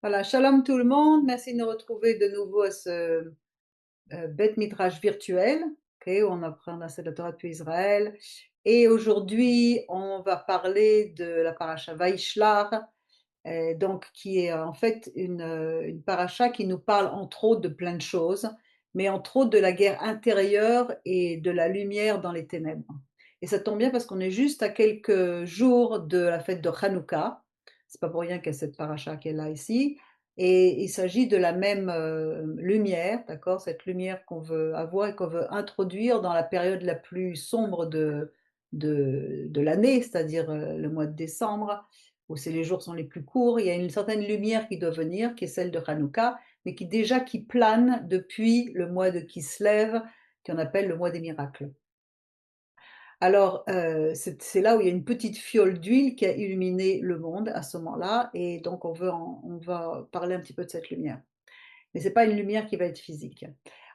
Voilà, shalom tout le monde, merci de nous retrouver de nouveau à ce Beth Midrash virtuel, ok, où on apprend la Torah depuis Israël. Et aujourd'hui, on va parler de la paracha Vaishlach, donc qui est en fait une paracha qui nous parle entre autres de plein de choses, mais entre autres de la guerre intérieure et de la lumière dans les ténèbres. Et ça tombe bien parce qu'on est juste à quelques jours de la fête de Hanouka. C'est pas pour rien qu'il y a cette paracha qui est là ici. Et il s'agit de la même lumière, d'accord, cette lumière qu'on veut avoir et qu'on veut introduire dans la période la plus sombre de l'année, c'est-à-dire le mois de décembre, où les jours sont les plus courts. Il y a une certaine lumière qui doit venir, qui est celle de Hanouka, mais qui plane depuis le mois de Kislev, qu'on appelle le mois des miracles. Alors, c'est là où il y a une petite fiole d'huile qui a illuminé le monde à ce moment-là, et donc on va parler un petit peu de cette lumière. Mais c'est pas une lumière qui va être physique.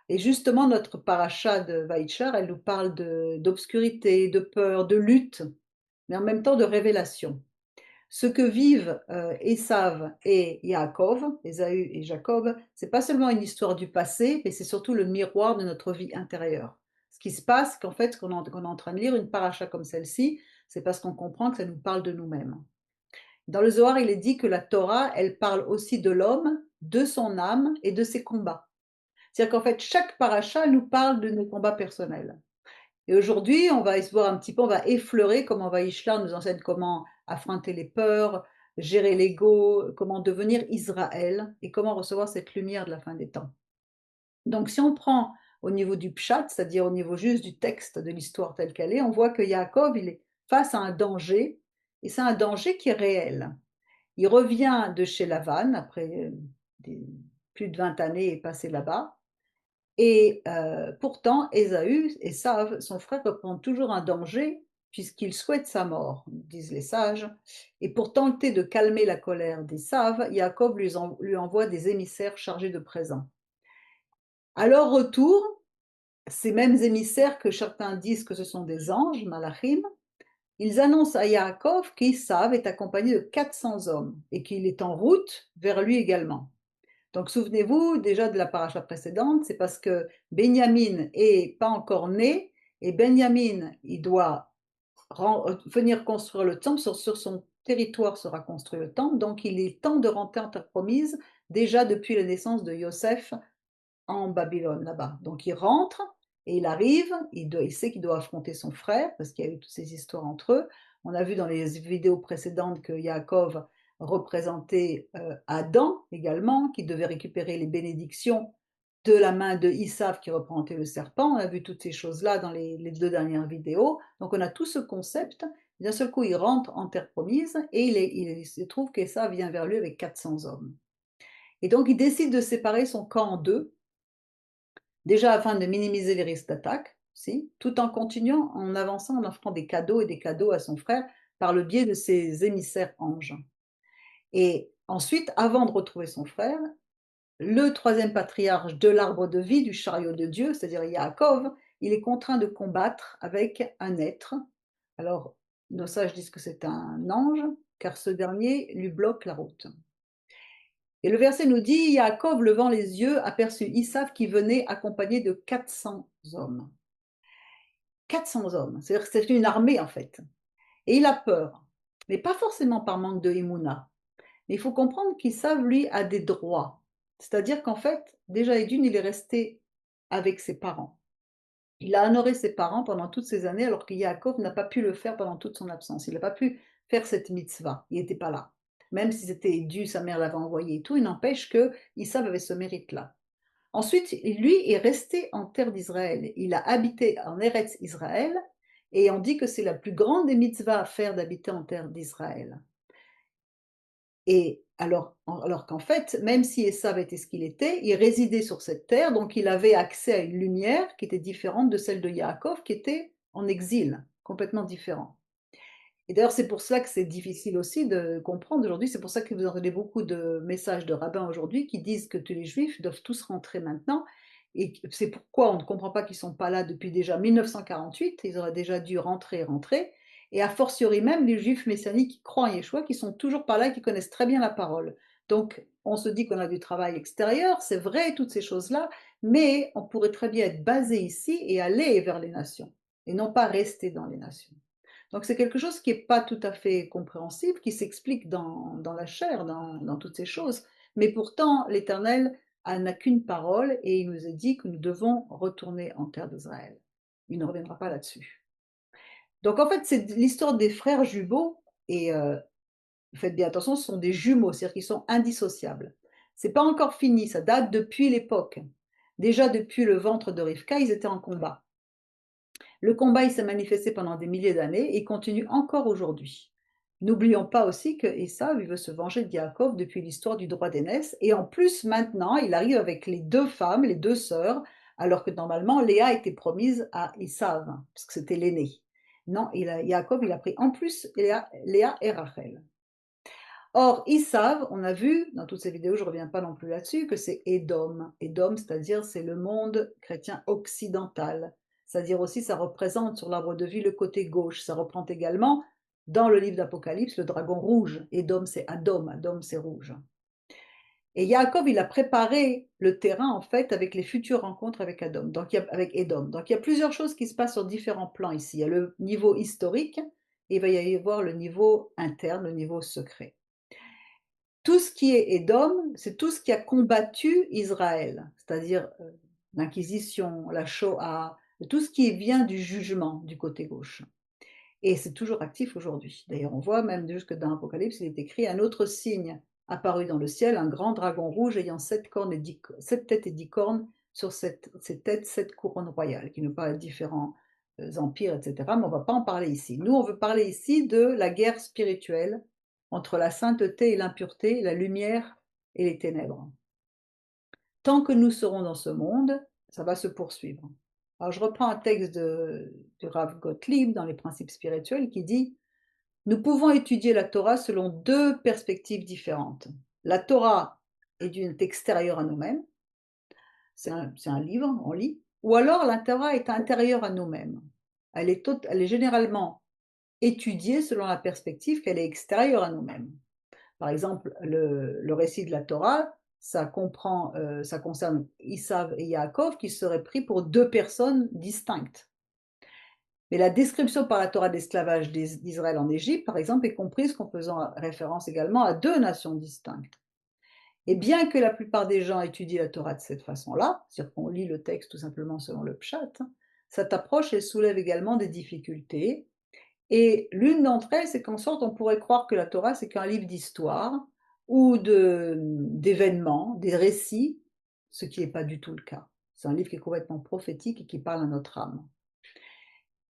Et justement, notre paracha de Vaïtchar, elle nous parle d'obscurité, de peur, de lutte, mais en même temps de révélation. Ce que vivent Esav et Yaakov, Ésaü et Jacob, c'est pas seulement une histoire du passé, mais c'est surtout le miroir de notre vie intérieure. Ce qui se passe, qu'en fait, qu'on est en train de lire une paracha comme celle-ci, c'est parce qu'on comprend que ça nous parle de nous-mêmes. Dans le Zohar, il est dit que la Torah, elle parle aussi de l'homme, de son âme et de ses combats. C'est-à-dire qu'en fait, chaque paracha nous parle de nos combats personnels. Et aujourd'hui, on va se voir un petit peu, on va effleurer comment Vaïshlar nous enseigne comment affronter les peurs, gérer l'ego, comment devenir Israël et comment recevoir cette lumière de la fin des temps. Donc si on prend au niveau du pshat, c'est-à-dire au niveau juste du texte de l'histoire telle qu'elle est, on voit que Yaakov, il est face à un danger, et c'est un danger qui est réel. Il revient de chez Lavan, après plus de 20 années passées là-bas, et pourtant, Ésav, son frère, reprend toujours un danger puisqu'il souhaite sa mort, disent les sages. Et pour tenter de calmer la colère d'Ésav, Jacob lui envoie des émissaires chargés de présents. À leur retour, ces mêmes émissaires que certains disent que ce sont des anges, malachim, ils annoncent à Yaakov qu'Ésav est accompagné de 400 hommes et qu'il est en route vers lui également. Donc souvenez-vous déjà de la paracha précédente, c'est parce que Benjamin est pas encore né et Benjamin, il doit venir construire le temple, sur son territoire sera construit le temple, donc il est temps de rentrer en terre promise déjà depuis la naissance de Yosef en Babylone là-bas. Donc il rentre et il arrive, il sait qu'il doit affronter son frère parce qu'il y a eu toutes ces histoires entre eux. On a vu dans les vidéos précédentes que Yaakov représentait Adam également, qui devait récupérer les bénédictions de la main de Issav qui représentait le serpent. On a vu toutes ces choses-là dans les deux dernières vidéos. Donc on a tout ce concept. D'un seul coup, il rentre en terre promise et il se trouve qu'Issav vient vers lui avec 400 hommes. Et donc il décide de séparer son camp en deux, déjà afin de minimiser les risques d'attaque, si, tout en continuant, en avançant, en offrant des cadeaux et des cadeaux à son frère par le biais de ses émissaires anges. Et ensuite, avant de retrouver son frère, le troisième patriarche de l'arbre de vie, du chariot de Dieu, c'est-à-dire Yaakov, il est contraint de combattre avec un être. Alors, nos sages disent que c'est un ange, car ce dernier lui bloque la route. Et le verset nous dit, Yaakov, levant les yeux, aperçut Issav qui venait accompagné de 400 hommes. 400 hommes, c'est-à-dire que c'est une armée en fait. Et il a peur, mais pas forcément par manque de Emouna. Mais il faut comprendre qu'Issav, lui, a des droits. C'est-à-dire qu'en fait, déjà et d'une, il est resté avec ses parents. Il a honoré ses parents pendant toutes ces années, alors que Yaakov n'a pas pu le faire pendant toute son absence. Il n'a pas pu faire cette mitzvah. Il n'était pas là. Même si c'était dû, sa mère l'avait envoyé et tout, il n'empêche que Issav avait ce mérite-là. Ensuite, lui est resté en terre d'Israël. Il a habité en Eretz Israël, et on dit que c'est la plus grande des mitzvahs à faire d'habiter en terre d'Israël. Et alors qu'en fait, même si Esav était ce qu'il était, il résidait sur cette terre, donc il avait accès à une lumière qui était différente de celle de Yaakov, qui était en exil, complètement différent. Et d'ailleurs, c'est pour cela que c'est difficile aussi de comprendre aujourd'hui. C'est pour ça que vous entendez beaucoup de messages de rabbins aujourd'hui qui disent que tous les juifs doivent tous rentrer maintenant. Et c'est pourquoi on ne comprend pas qu'ils ne sont pas là depuis déjà 1948. Ils auraient déjà dû rentrer. Et a fortiori même les juifs messianiques qui croient en Yeshua, qui sont toujours pas là, qui connaissent très bien la parole. Donc, on se dit qu'on a du travail extérieur, c'est vrai, toutes ces choses-là, mais on pourrait très bien être basé ici et aller vers les nations, et non pas rester dans les nations. Donc c'est quelque chose qui n'est pas tout à fait compréhensible, qui s'explique dans la chair, dans toutes ces choses, mais pourtant l'Éternel n'a qu'une parole et il nous a dit que nous devons retourner en terre d'Israël. Il ne reviendra pas là-dessus. Donc en fait, c'est l'histoire des frères jumeaux et faites bien attention, ce sont des jumeaux, c'est-à-dire qu'ils sont indissociables. C'est pas encore fini, ça date depuis l'époque. Déjà depuis le ventre de Rivka, ils étaient en combat. Le combat, il s'est manifesté pendant des milliers d'années et continue encore aujourd'hui. N'oublions pas aussi que Esav, il veut se venger de Yaakov depuis l'histoire du droit d'aînesse, et en plus maintenant, il arrive avec les deux femmes, les deux sœurs, alors que normalement Léa était promise à Esav, parce que c'était l'aîné. Non, Yaakov, il a pris en plus Léa et Rachel. Or, Issav, on a vu dans toutes ces vidéos, je ne reviens pas non plus là-dessus, que c'est Édom. Édom, c'est-à-dire c'est le monde chrétien occidental. C'est-à-dire aussi, ça représente sur l'arbre de vie le côté gauche. Ça reprend également, dans le livre d'Apocalypse, le dragon rouge. Édom, c'est Adom. Adom, c'est rouge. Et Yaakov, il a préparé le terrain, en fait, avec les futures rencontres avec Adom, avec Édom. Donc, il y a plusieurs choses qui se passent sur différents plans ici. Il y a le niveau historique, et il va y avoir le niveau interne, le niveau secret. Tout ce qui est Édom, c'est tout ce qui a combattu Israël, c'est-à-dire l'Inquisition, la Shoah, tout ce qui vient du jugement du côté gauche. Et c'est toujours actif aujourd'hui. D'ailleurs, on voit même jusque dans l'Apocalypse, il est écrit un autre signe apparu dans le ciel, un grand dragon rouge ayant 7 têtes et 10 cornes sur ses têtes, 7 couronnes royales, qui nous parlent de différents empires, etc. Mais on ne va pas en parler ici. Nous, on veut parler ici de la guerre spirituelle entre la sainteté et l'impureté, la lumière et les ténèbres. Tant que nous serons dans ce monde, ça va se poursuivre. Alors je reprends un texte du Rav Gottlieb dans les principes spirituels qui dit « Nous pouvons étudier la Torah selon deux perspectives différentes. La Torah est extérieure à nous-mêmes, c'est un livre, on lit, ou alors la Torah est intérieure à nous-mêmes. Elle est généralement étudiée selon la perspective qu'elle est extérieure à nous-mêmes. Par exemple, le récit de la Torah, ça concerne Isav et Yaakov qui seraient pris pour deux personnes distinctes. Mais la description par la Torah d'esclavage d'Israël en Égypte, par exemple, est comprise comme faisant référence également à deux nations distinctes. Et bien que la plupart des gens étudient la Torah de cette façon-là, c'est-à-dire qu'on lit le texte tout simplement selon le pshat, cette approche, elle soulève également des difficultés. Et l'une d'entre elles, c'est qu'en sorte, on pourrait croire que la Torah, c'est qu'un livre d'histoire ou d'événements, des récits, ce qui n'est pas du tout le cas. C'est un livre qui est complètement prophétique et qui parle à notre âme.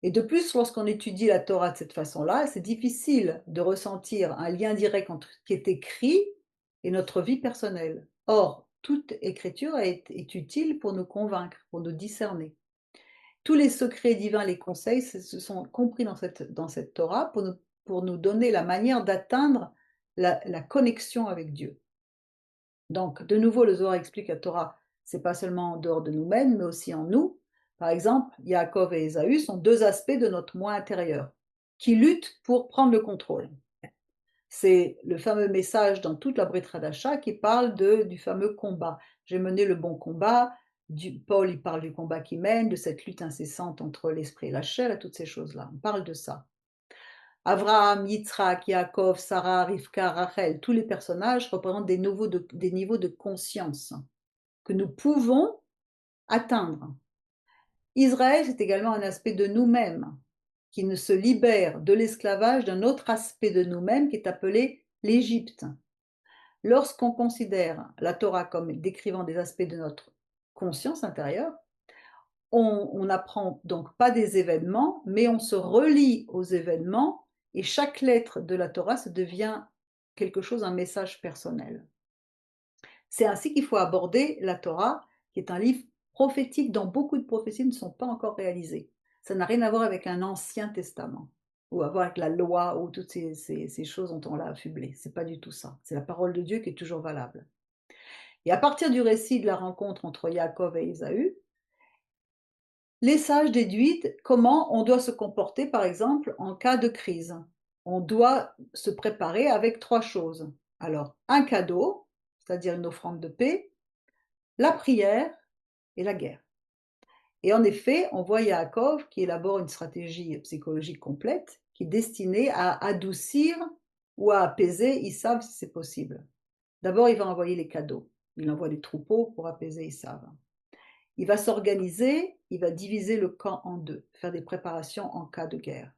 Et de plus, lorsqu'on étudie la Torah de cette façon-là, c'est difficile de ressentir un lien direct entre ce qui est écrit et notre vie personnelle. Or, toute écriture est utile pour nous convaincre, pour nous discerner. Tous les secrets divins, les conseils, se sont compris dans cette Torah pour nous donner la manière d'atteindre la connexion avec Dieu. Donc, de nouveau, le Zohar explique la Torah, c'est pas seulement en dehors de nous-mêmes, mais aussi en nous. Par exemple, Yaakov et Ésaü sont deux aspects de notre moi intérieur qui luttent pour prendre le contrôle. C'est le fameux message dans toute la Brit Hadasha qui parle du fameux combat. J'ai mené le bon combat. Paul, il parle du combat qu'il mène, de cette lutte incessante entre l'esprit et la chair et toutes ces choses-là. On parle de ça. Abraham, Yitzhak, Yaakov, Sarah, Rivka, Rachel, tous les personnages représentent des niveaux de conscience que nous pouvons atteindre. Israël, c'est également un aspect de nous-mêmes qui ne se libère de l'esclavage d'un autre aspect de nous-mêmes qui est appelé l'Égypte. Lorsqu'on considère la Torah comme décrivant des aspects de notre conscience intérieure, on n'apprend donc pas des événements, mais on se relie aux événements et chaque lettre de la Torah se devient quelque chose, un message personnel. C'est ainsi qu'il faut aborder la Torah, qui est un livre prophétique dont beaucoup de prophéties ne sont pas encore réalisées. Ça n'a rien à voir avec un ancien testament, ou à voir avec la loi, ou toutes ces choses dont on l'a affublé. C'est pas du tout ça. C'est la parole de Dieu qui est toujours valable. Et à partir du récit de la rencontre entre Yaakov et Ésaü, les sages déduisent comment on doit se comporter, par exemple, en cas de crise. On doit se préparer avec trois choses. Alors, un cadeau, c'est-à-dire une offrande de paix, la prière et la guerre. Et en effet, on voit Yaakov qui élabore une stratégie psychologique complète qui est destinée à adoucir ou à apaiser Issav si c'est possible. D'abord, il va envoyer les cadeaux. Il envoie des troupeaux pour apaiser Issav. Il va s'organiser, il va diviser le camp en deux, faire des préparations en cas de guerre.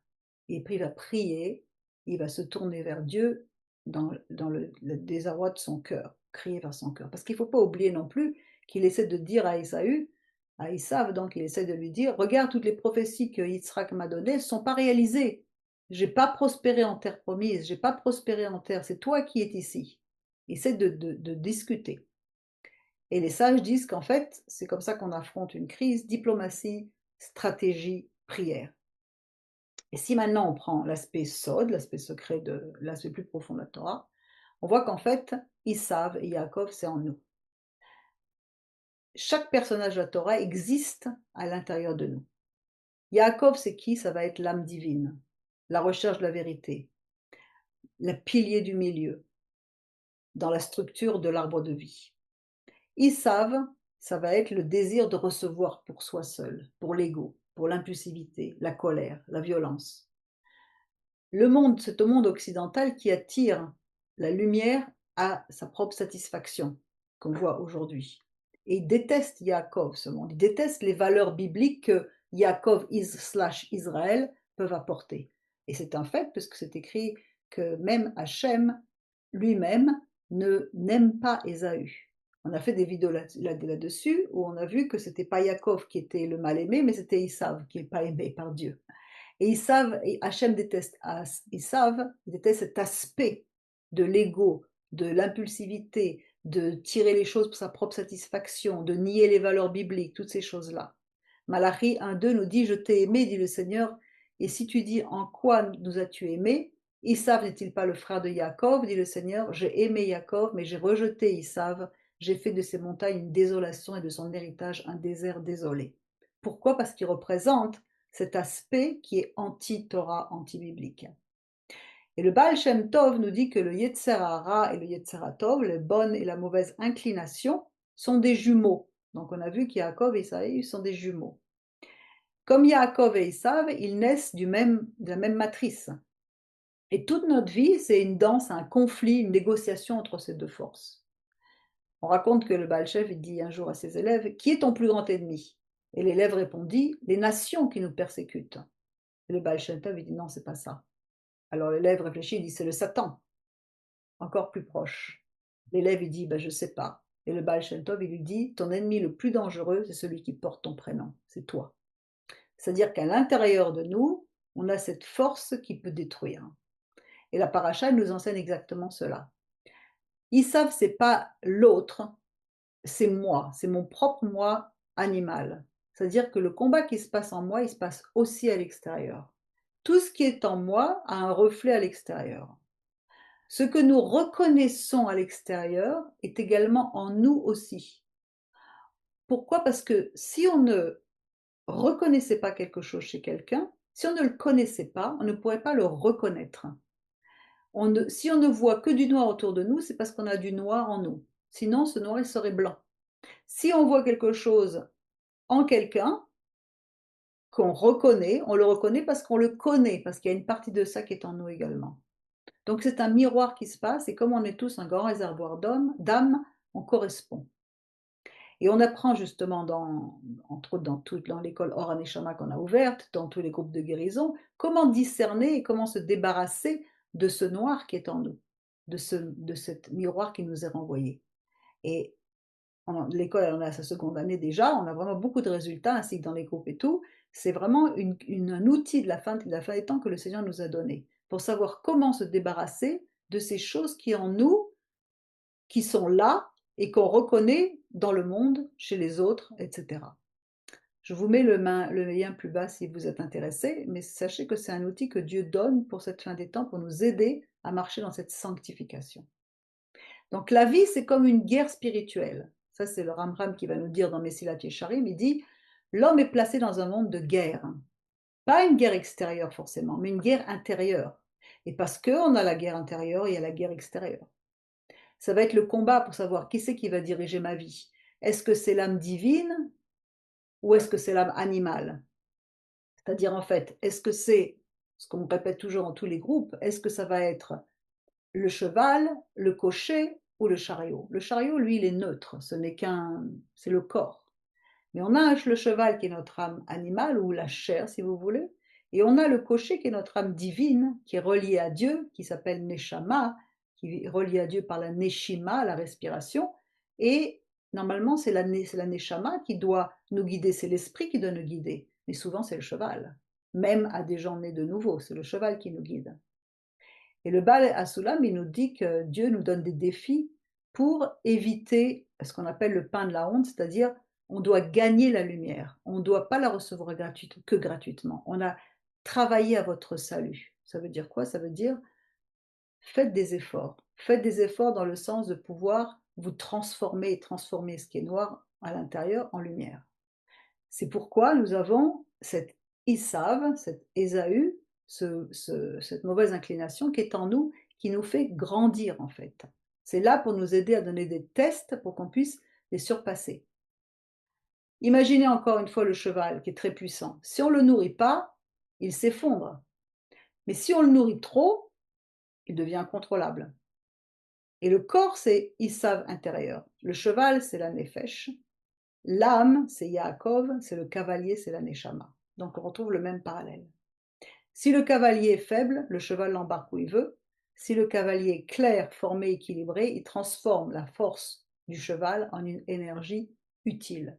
Et puis il va prier, il va se tourner vers Dieu dans le désarroi de son cœur, crier vers son cœur. Parce qu'il ne faut pas oublier non plus qu'il essaie de dire à Ésaü, à Issav, donc il essaie de lui dire, regarde toutes les prophéties que Yitzhak m'a données ne sont pas réalisées. J'ai pas prospéré en terre promise, j'ai pas prospéré en terre, c'est toi qui es ici. Il essaie de discuter. Et les sages disent qu'en fait, c'est comme ça qu'on affronte une crise, diplomatie, stratégie, prière. Et si maintenant on prend l'aspect sod, l'aspect secret, l'aspect plus profond de la Torah, on voit qu'en fait, Issav et Yaakov, c'est en nous. Chaque personnage de la Torah existe à l'intérieur de nous. Yaakov, c'est qui? Ça va être l'âme divine, la recherche de la vérité, le pilier du milieu, dans la structure de l'arbre de vie. Issav, ça va être le désir de recevoir pour soi seul, pour l'ego, pour l'impulsivité, la colère, la violence. Le monde, c'est au monde occidental qui attire la lumière à sa propre satisfaction, qu'on voit aujourd'hui. Et il déteste Yaakov, ce monde. Il déteste les valeurs bibliques que Yaakov Israël peuvent apporter. Et c'est un fait, puisque c'est écrit que même Hachem lui-même n'aime pas Ésaü. On a fait des vidéos là-dessus où on a vu que c'était pas Yaakov qui était le mal aimé, mais c'était Isav qui n'est pas aimé par Dieu. Et Hachem déteste Isav, il déteste cet aspect de l'ego, de l'impulsivité, de tirer les choses pour sa propre satisfaction, de nier les valeurs bibliques, toutes ces choses-là. Malachi 1,2 nous dit, je t'ai aimé, dit le Seigneur, et si tu dis en quoi nous as-tu aimé, Isav n'est-il pas le frère de Yaakov, dit le Seigneur, j'ai aimé Yaakov, mais j'ai rejeté Isav, j'ai fait de ses montagnes une désolation et de son héritage un désert désolé. Pourquoi? Parce qu'il représente cet aspect qui est anti-Torah, anti-biblique. Et le Baal Shem Tov nous dit que le Yetzer Hara et le Yetzer Tov, les bonnes et la mauvaise inclination, sont des jumeaux. Donc on a vu qu'Yaakov et Esaü sont des jumeaux. Comme Yaakov et Esav, ils naissent de la même matrice. Et toute notre vie, c'est une danse, un conflit, une négociation entre ces deux forces. On raconte que le Baal Shem dit un jour à ses élèves, qui est ton plus grand ennemi? Et l'élève répondit, les nations qui nous persécutent. Et le Baal Shem Tov, il dit non, c'est pas ça. Alors l'élève réfléchit, il dit c'est le Satan, encore plus proche. L'élève, il dit je sais pas. Et le Baal Shem Tov, il lui dit ton ennemi le plus dangereux, c'est celui qui porte ton prénom, c'est toi. C'est-à-dire qu'à l'intérieur de nous, on a cette force qui peut détruire. Et la paracha nous enseigne exactement cela. Issav, c'est pas l'autre, c'est moi, c'est mon propre moi animal. C'est-à-dire que le combat qui se passe en moi, il se passe aussi à l'extérieur. Tout ce qui est en moi a un reflet à l'extérieur. Ce que nous reconnaissons à l'extérieur est également en nous aussi. Pourquoi? Parce que si on ne reconnaissait pas quelque chose chez quelqu'un, si on ne le connaissait pas, on ne pourrait pas le reconnaître. Si on ne voit que du noir autour de nous, c'est parce qu'on a du noir en nous. Sinon, ce noir, il serait blanc. Si on voit quelque chose en quelqu'un, qu'on reconnaît, on le reconnaît parce qu'on le connaît, parce qu'il y a une partie de ça qui est en nous également. Donc c'est un miroir qui se passe, et comme on est tous un grand réservoir d'âme, on correspond. Et on apprend justement, entre autres dans l'école Or Haneshama qu'on a ouverte, dans tous les groupes de guérison, comment discerner et comment se débarrasser de ce noir qui est en nous, de cet miroir qui nous est renvoyé. Et l'école, elle en est à sa seconde année déjà, on a vraiment beaucoup de résultats, ainsi que dans les groupes et tout. C'est vraiment un outil de la fin des temps que le Seigneur nous a donné, pour savoir comment se débarrasser de ces choses qui en nous, qui sont là, et qu'on reconnaît dans le monde, chez les autres, etc. Je vous mets le lien plus bas si vous êtes intéressé, mais sachez que c'est un outil que Dieu donne pour cette fin des temps, pour nous aider à marcher dans cette sanctification. Donc la vie, c'est comme une guerre spirituelle. Ça, c'est le Rambam qui va nous dire dans Messilat Yesharim, il dit « L'homme est placé dans un monde de guerre. » Pas une guerre extérieure forcément, mais une guerre intérieure. Et parce qu'on a la guerre intérieure, il y a la guerre extérieure. Ça va être le combat pour savoir qui c'est qui va diriger ma vie. Est-ce que c'est l'âme divine ou est-ce que c'est l'âme animale? C'est-à-dire, en fait, est-ce que c'est ce qu'on me répète toujours dans tous les groupes, est-ce que ça va être le cheval, le cocher ou le chariot? Le chariot, lui, il est neutre, ce n'est qu'un c'est le corps. Mais on a le cheval qui est notre âme animale ou la chair, si vous voulez, et on a le cocher qui est notre âme divine, qui est reliée à Dieu, qui s'appelle Neshama, qui est reliée à Dieu par la Neshima, la respiration, et normalement c'est la Neshama qui doit nous guider, c'est l'esprit qui doit nous guider, mais souvent c'est le cheval. Même à des gens nés de nouveau, c'est le cheval qui nous guide. Et le Baal Hasulam, il nous dit que Dieu nous donne des défis pour éviter ce qu'on appelle le pain de la honte, c'est-à-dire on doit gagner la lumière. On ne doit pas la recevoir que gratuitement. On a travaillé à votre salut. Ça veut dire quoi? Ça veut dire faites des efforts. Faites des efforts dans le sens de pouvoir vous transformer et transformer ce qui est noir à l'intérieur en lumière. C'est pourquoi nous avons cet Isav, cet Ésaü, cette mauvaise inclination qui est en nous, qui nous fait grandir en fait. C'est là pour nous aider à donner des tests pour qu'on puisse les surpasser. Imaginez encore une fois le cheval qui est très puissant. Si on ne le nourrit pas, il s'effondre. Mais si on le nourrit trop, il devient incontrôlable. Et le corps, c'est Isav intérieur. Le cheval, c'est la Nefesh. L'âme, c'est Yaakov, c'est le cavalier, c'est la Neshama. Donc on retrouve le même parallèle. Si le cavalier est faible, le cheval l'embarque où il veut. Si le cavalier est clair, formé, équilibré, il transforme la force du cheval en une énergie utile.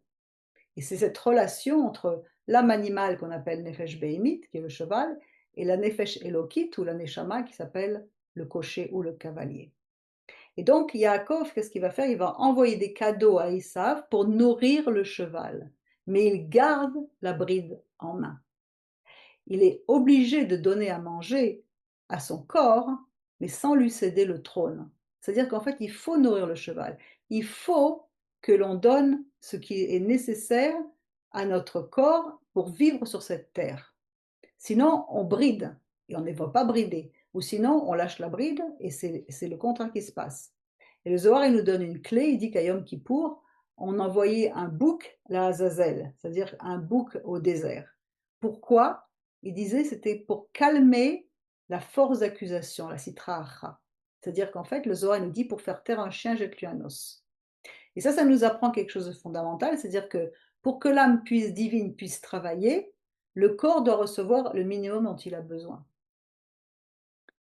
Et c'est cette relation entre l'âme animale qu'on appelle Nefesh Behemit, qui est le cheval, et la Nefesh Elokit, ou la Neshama, qui s'appelle le cocher ou le cavalier. Et donc, Yaakov, qu'est-ce qu'il va faire? Il va envoyer des cadeaux à Esav pour nourrir le cheval. Mais il garde la bride en main. Il est obligé de donner à manger à son corps, mais sans lui céder le trône. C'est-à-dire qu'en fait, il faut nourrir le cheval. Il faut que l'on donne ce qui est nécessaire à notre corps pour vivre sur cette terre. Sinon, on bride et on ne va pas brider. Ou sinon, on lâche la bride et c'est le contraire qui se passe. Et le Zohar, il nous donne une clé, il dit qu'à Yom Kippour, on envoyait un bouc à Azazel, c'est-à-dire un bouc au désert. Pourquoi? Il disait c'était pour calmer la force d'accusation, la sitra acha. C'est-à-dire qu'en fait, le Zohar nous dit pour faire taire un chien, jette-lui un os. Et ça nous apprend quelque chose de fondamental, c'est-à-dire que pour que l'âme divine puisse travailler, le corps doit recevoir le minimum dont il a besoin.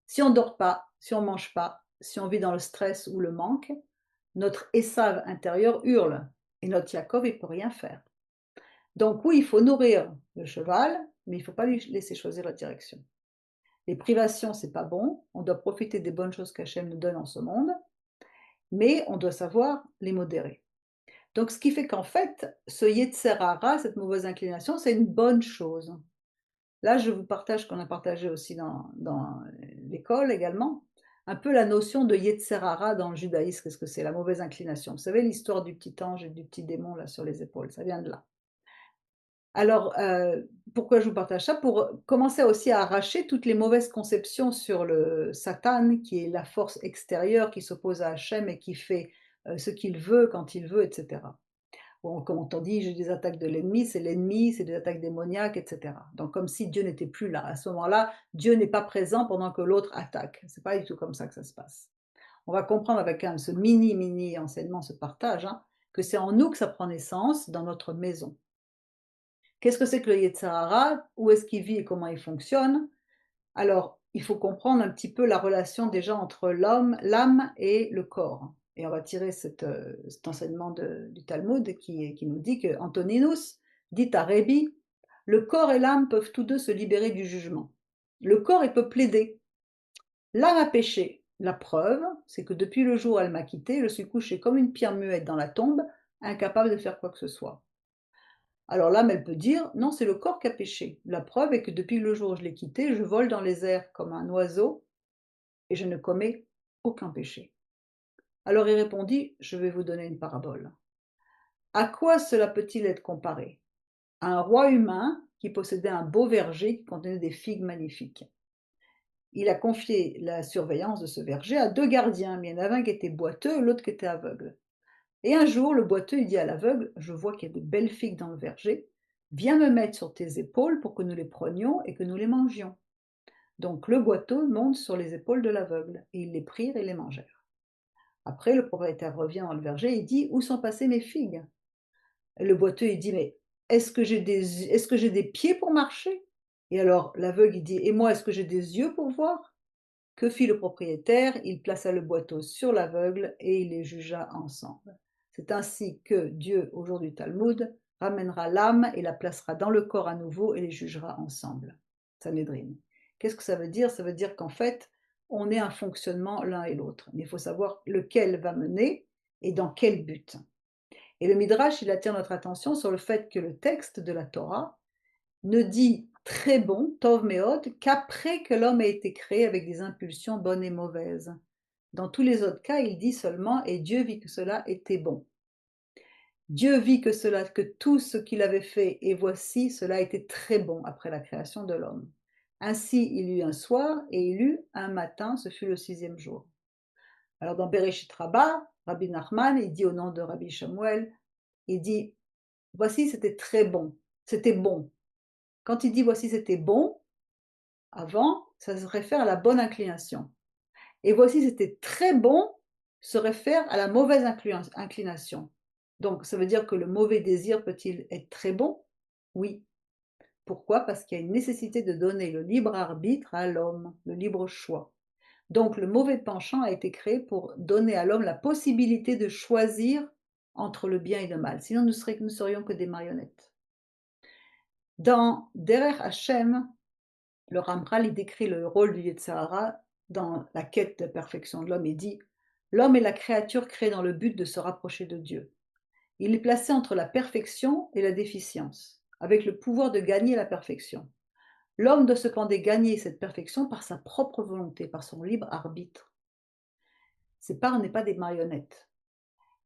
Si on ne dort pas, si on ne mange pas, si on vit dans le stress ou le manque, notre Esav intérieur hurle et notre Yaakov, il ne peut rien faire. Donc oui, il faut nourrir le cheval, mais il ne faut pas lui laisser choisir la direction. Les privations, c'est pas bon, on doit profiter des bonnes choses qu'Hachem nous donne en ce monde, mais on doit savoir les modérer. Donc ce qui fait qu'en fait, ce Yetzer Hara, cette mauvaise inclination, c'est une bonne chose. Là, je vous partage, qu'on a partagé aussi dans l'école également, un peu la notion de Yetzer Hara dans le judaïsme. Qu'est-ce que c'est? La mauvaise inclination. Vous savez l'histoire du petit ange et du petit démon là sur les épaules, ça vient de là. Alors, pourquoi je vous partage ça? Pour commencer aussi à arracher toutes les mauvaises conceptions sur le Satan, qui est la force extérieure qui s'oppose à Hachem et qui fait ce qu'il veut, quand il veut, etc. Bon, comme on dit, j'ai des attaques de l'ennemi, c'est des attaques démoniaques, etc. Donc, comme si Dieu n'était plus là. À ce moment-là, Dieu n'est pas présent pendant que l'autre attaque. C'est pas du tout comme ça que ça se passe. On va comprendre avec quand même ce mini enseignement, ce partage, hein, que c'est en nous que ça prend naissance, dans notre maison. Qu'est-ce que c'est que le Yetzer Hara? Où est-ce qu'il vit et comment il fonctionne? Alors, il faut comprendre un petit peu la relation déjà entre l'homme, l'âme et le corps. Et on va tirer cet enseignement du Talmud qui nous dit que Antoninus dit à Rébi, le corps et l'âme peuvent tous deux se libérer du jugement. Le corps, il peut plaider. L'âme a péché. La preuve, c'est que depuis le jour où elle m'a quitté, je suis couché comme une pierre muette dans la tombe, incapable de faire quoi que ce soit. Alors l'âme, elle peut dire, non, c'est le corps qui a péché. La preuve est que depuis le jour où je l'ai quitté, je vole dans les airs comme un oiseau et je ne commets aucun péché. Alors il répondit, je vais vous donner une parabole. À quoi cela peut-il être comparé? À un roi humain qui possédait un beau verger qui contenait des figues magnifiques. il a confié la surveillance de ce verger à 2 gardiens, mais il y en avait un qui était boiteux et l'autre qui était aveugle. Et un jour, le boiteux, il dit à l'aveugle: «Je vois qu'il y a de belles figues dans le verger. Viens me mettre sur tes épaules pour que nous les prenions et que nous les mangions». Donc le boiteux monte sur les épaules de l'aveugle et ils les prirent et les mangèrent. Après, le propriétaire revient dans le verger et dit: «Où sont passées mes figues?» Et le boiteux, il dit: «Mais est-ce que j'ai des pieds pour marcher?» Et alors l'aveugle, il dit: «Et moi, est-ce que j'ai des yeux pour voir?» Que fit le propriétaire? Il plaça le boiteau sur l'aveugle et il les jugea ensemble. C'est ainsi que Dieu, au jour du Talmud, ramènera l'âme et la placera dans le corps à nouveau et les jugera ensemble. Sanhedrin. Qu'est-ce que ça veut dire? Ça veut dire qu'en fait, on est un fonctionnement l'un et l'autre, mais il faut savoir lequel va mener et dans quel but. Et le Midrash, il attire notre attention sur le fait que le texte de la Torah ne dit très bon, Tov Meod, qu'après que l'homme a été créé avec des impulsions bonnes et mauvaises. Dans tous les autres cas, il dit seulement et Dieu vit que cela était bon. Dieu vit que tout ce qu'il avait fait, et voici, cela était très bon après la création de l'homme. Ainsi, il eut un soir et il eut un matin, ce fut le 6e jour. Alors dans Bereshit Rabbah, Rabbi Nachman, il dit au nom de Rabbi Shamuel, il dit, voici, c'était très bon, c'était bon. Quand il dit voici, c'était bon, avant, ça se réfère à la bonne inclination. Et voici, c'était très bon, se réfère à la mauvaise inclination. Donc, ça veut dire que le mauvais désir peut-il être très bon? Oui. Pourquoi? Parce qu'il y a une nécessité de donner le libre arbitre à l'homme, le libre choix. Donc, le mauvais penchant a été créé pour donner à l'homme la possibilité de choisir entre le bien et le mal. Sinon, nous serions que des marionnettes. Dans Derech Hashem, le Ramchal il décrit le rôle du Yetzer Hara dans la quête de perfection de l'homme et dit: «L'homme est la créature créée dans le but de se rapprocher de Dieu. Il est placé entre la perfection et la déficience, avec le pouvoir de gagner la perfection. L'homme doit cependant gagner cette perfection par sa propre volonté, par son libre arbitre. Ses parts n'est pas des marionnettes.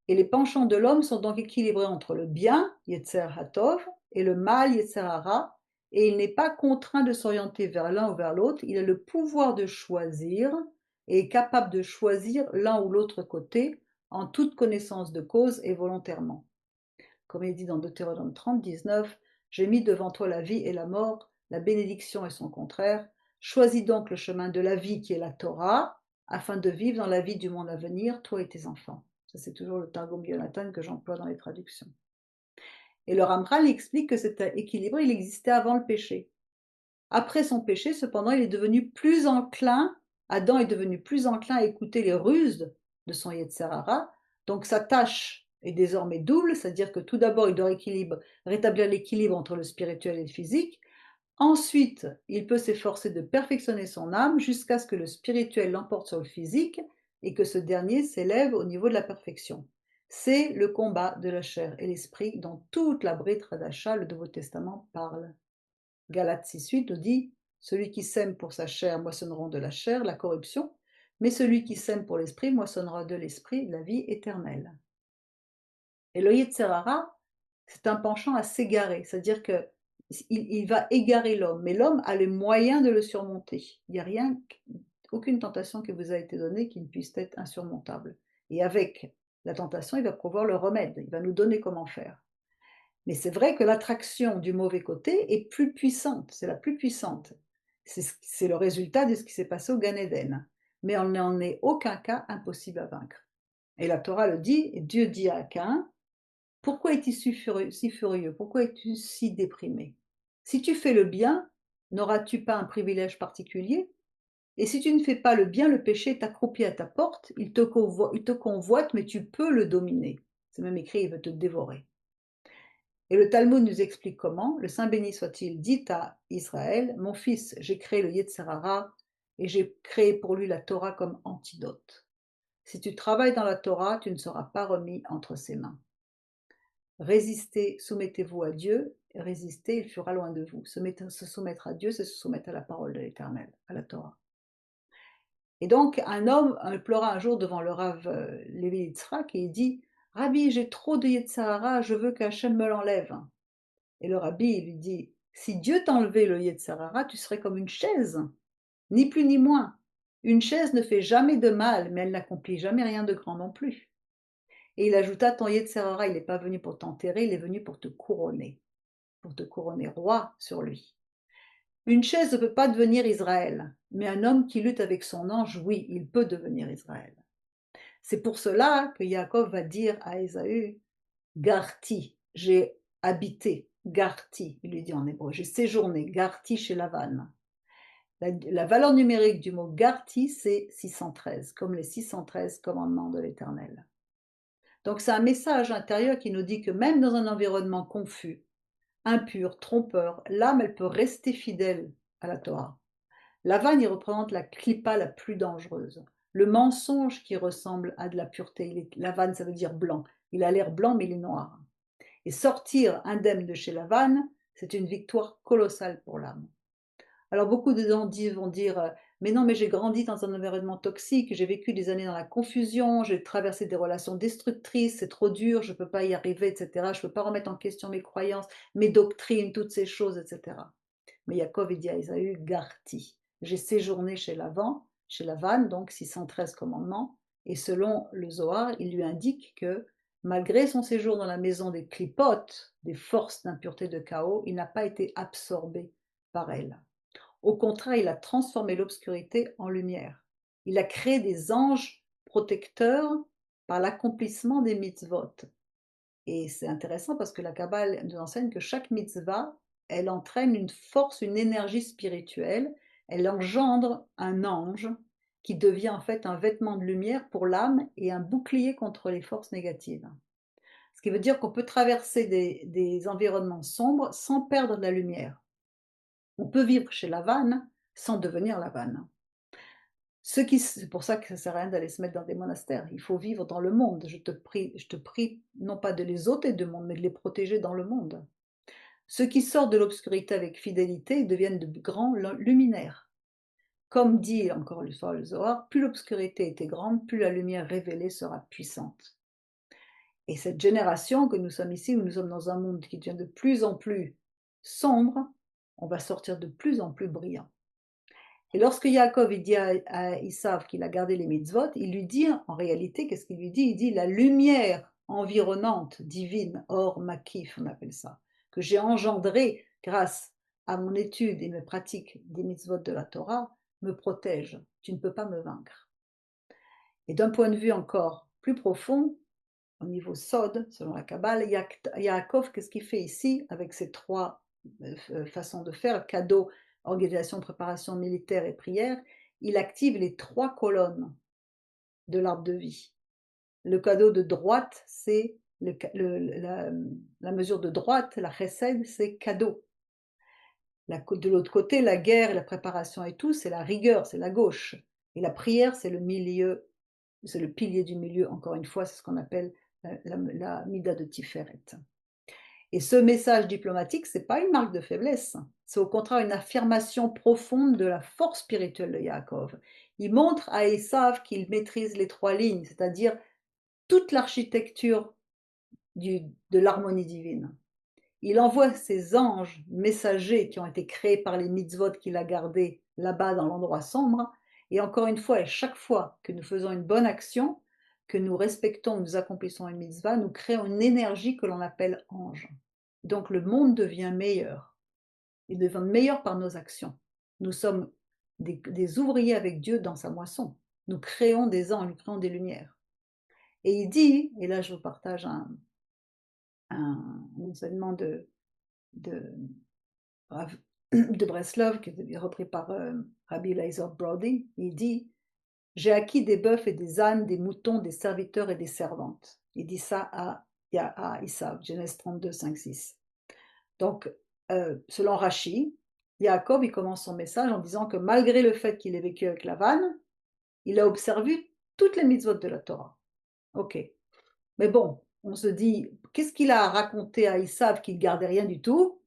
Et les penchants de l'homme sont donc équilibrés entre le bien, Yetzer Hatov, et le mal, Yetzer Hara, et il n'est pas contraint de s'orienter vers l'un ou vers l'autre, il a le pouvoir de choisir et est capable de choisir l'un ou l'autre côté en toute connaissance de cause et volontairement. Comme il dit dans Deutéronome 30, 19, j'ai mis devant toi la vie et la mort, la bénédiction et son contraire. Choisis donc le chemin de la vie qui est la Torah, afin de vivre dans la vie du monde à venir, toi et tes enfants. Ça, c'est toujours le Targum Yonatan que j'emploie dans les traductions. Et le Ramchal explique que cet équilibre, il existait avant le péché. Après son péché, cependant, il est devenu plus enclin, Adam est devenu plus enclin à écouter les ruses de son Yetzer Hara, donc sa tâche est désormais double, c'est-à-dire que tout d'abord, il doit rétablir l'équilibre entre le spirituel et le physique. Ensuite, il peut s'efforcer de perfectionner son âme jusqu'à ce que le spirituel l'emporte sur le physique et que ce dernier s'élève au niveau de la perfection. C'est le combat de la chair et l'esprit dont toute la Brit Hadasha, le Nouveau Testament, parle. Galates 6,8 nous dit: celui qui sème pour sa chair moissonnera de la chair, la corruption, mais celui qui sème pour l'esprit moissonnera de l'esprit, la vie éternelle. Et le Yetzer Hara, c'est un penchant à s'égarer, c'est-à-dire que il va égarer l'homme, mais l'homme a les moyens de le surmonter. Il n'y a rien, aucune tentation qui vous a été donnée qui ne puisse être insurmontable. Et avec la tentation, il va pouvoir le remède, il va nous donner comment faire. Mais c'est vrai que l'attraction du mauvais côté est plus puissante, c'est la plus puissante. C'est le résultat de ce qui s'est passé au Gan Eden. Mais on n'en est aucun cas impossible à vaincre. Et la Torah le dit, et Dieu dit à Caïn: pourquoi es-tu si furieux? Pourquoi es-tu si déprimé? Si tu fais le bien, n'auras-tu pas un privilège particulier? Et si tu ne fais pas le bien, le péché est accroupi à ta porte, il te convoite, mais tu peux le dominer. C'est même écrit, il veut te dévorer. Et le Talmud nous explique comment. Le Saint béni soit-il dit à Israël: mon fils, j'ai créé le Yetzer Hara et j'ai créé pour lui la Torah comme antidote. Si tu travailles dans la Torah, tu ne seras pas remis entre ses mains. Résistez, soumettez-vous à Dieu, résistez, il fuira loin de vous. Se soumettre à Dieu, c'est se soumettre à la parole de l'Éternel, à la Torah. Et donc, un homme pleura un jour devant le Rav Levi Yitzhak et il dit: Rabbi, j'ai trop de Yetzer Hara, je veux qu'Hachem me l'enlève. Et le rabbi lui dit: si Dieu t'enlevait le Yetzer Hara, tu serais comme une chaise. ni plus ni moins. Une chaise ne fait jamais de mal, mais elle n'accomplit jamais rien de grand non plus. Et il ajouta, ton Yetzerara, il n'est pas venu pour t'enterrer, il est venu pour te couronner roi sur lui. Une chaise ne peut pas devenir Israël, mais un homme qui lutte avec son ange, oui, il peut devenir Israël. C'est pour cela que Yaakov va dire à Ésaü, Garti, j'ai habité, Garti, il lui dit en hébreu, j'ai séjourné, Garti chez Lavan. La valeur numérique du mot Garti, c'est 613, comme les 613 commandements de l'Éternel. Donc c'est un message intérieur qui nous dit que même dans un environnement confus, impur, trompeur, l'âme, elle peut rester fidèle à la Torah. Lavan, il représente la clipa la plus dangereuse, le mensonge qui ressemble à de la pureté. Lavan, ça veut dire blanc. Il a l'air blanc, mais il est noir. Et sortir indemne de chez Lavan, c'est une victoire colossale pour l'âme. Alors beaucoup de gens vont dire, mais non, mais j'ai grandi dans un environnement toxique, j'ai vécu des années dans la confusion, j'ai traversé des relations destructrices, c'est trop dur, je ne peux pas y arriver, etc. Je ne peux pas remettre en question mes croyances, mes doctrines, toutes ces choses, etc. Mais Yaakov, il dit à Ésaü, Garti, j'ai séjourné chez Lavan, donc 613 commandements, et selon le Zohar, il lui indique que malgré son séjour dans la maison des clipotes, des forces d'impureté de chaos, il n'a pas été absorbé par elles. Au contraire, il a transformé l'obscurité en lumière. Il a créé des anges protecteurs par l'accomplissement des mitzvot. Et c'est intéressant parce que la Kabbale nous enseigne que chaque mitzvah, elle entraîne une force, une énergie spirituelle. Elle engendre un ange qui devient en fait un vêtement de lumière pour l'âme et un bouclier contre les forces négatives. Ce qui veut dire qu'on peut traverser des environnements sombres sans perdre de la lumière. On peut vivre chez Lavan sans devenir Lavan. C'est pour ça que ça ne sert à rien d'aller se mettre dans des monastères. Il faut vivre dans le monde. Je te prie non pas de les ôter du monde, mais de les protéger dans le monde. Ceux qui sortent de l'obscurité avec fidélité deviennent de grands luminaires. Comme dit encore le soir le Zohar, plus l'obscurité était grande, plus la lumière révélée sera puissante. Et cette génération que nous sommes ici, où nous sommes dans un monde qui devient de plus en plus sombre, on va sortir de plus en plus brillant. Et lorsque Yaakov dit à Isav qu'il a gardé les mitzvot, il lui dit, en réalité, qu'est-ce qu'il lui dit? Il dit la lumière environnante, divine, or makif, on appelle ça, que j'ai engendrée grâce à mon étude et mes pratiques des mitzvot de la Torah, me protège. Tu ne peux pas me vaincre. Et d'un point de vue encore plus profond, au niveau Sod, selon la Kabbale, Yaakov, qu'est-ce qu'il fait ici avec ces trois façons de faire, cadeau, organisation, préparation militaire et prière? Il active les trois colonnes de l'arbre de vie. Le cadeau de droite, c'est la mesure de droite, la chesed, c'est cadeau. De l'autre côté, la guerre, la préparation et tout, c'est la rigueur, c'est la gauche. Et la prière, c'est le milieu, c'est le pilier du milieu, encore une fois, c'est ce qu'on appelle la Mida de Tiferet. Et ce message diplomatique, ce n'est pas une marque de faiblesse, c'est au contraire une affirmation profonde de la force spirituelle de Yaakov. Il montre à Esav qu'il maîtrise les trois lignes, c'est-à-dire toute l'architecture de l'harmonie divine. Il envoie ses anges messagers qui ont été créés par les mitzvot qu'il a gardés là-bas dans l'endroit sombre. Et encore une fois, et chaque fois que nous faisons une bonne action, que nous respectons, nous accomplissons une mitzvah, nous créons une énergie que l'on appelle ange. Donc le monde devient meilleur. Il devient meilleur par nos actions. Nous sommes des ouvriers avec Dieu dans sa moisson. Nous créons des anges, nous créons des lumières. Et il dit, et là je vous partage un enseignement de de Breslov, qui est repris par Rabbi Eliezer Brody, il dit « J'ai acquis des bœufs et des ânes, des moutons, des serviteurs et des servantes. » Il dit ça à Isav, Genèse 32, 5, 6. Donc, selon Rashi, Yaakov, il commence son message en disant que malgré le fait qu'il ait vécu avec Lavan, il a observé toutes les mitzvot de la Torah. Ok. Mais bon, on se dit, qu'est-ce qu'il a raconté à Isav qu'il ne gardait rien du tout?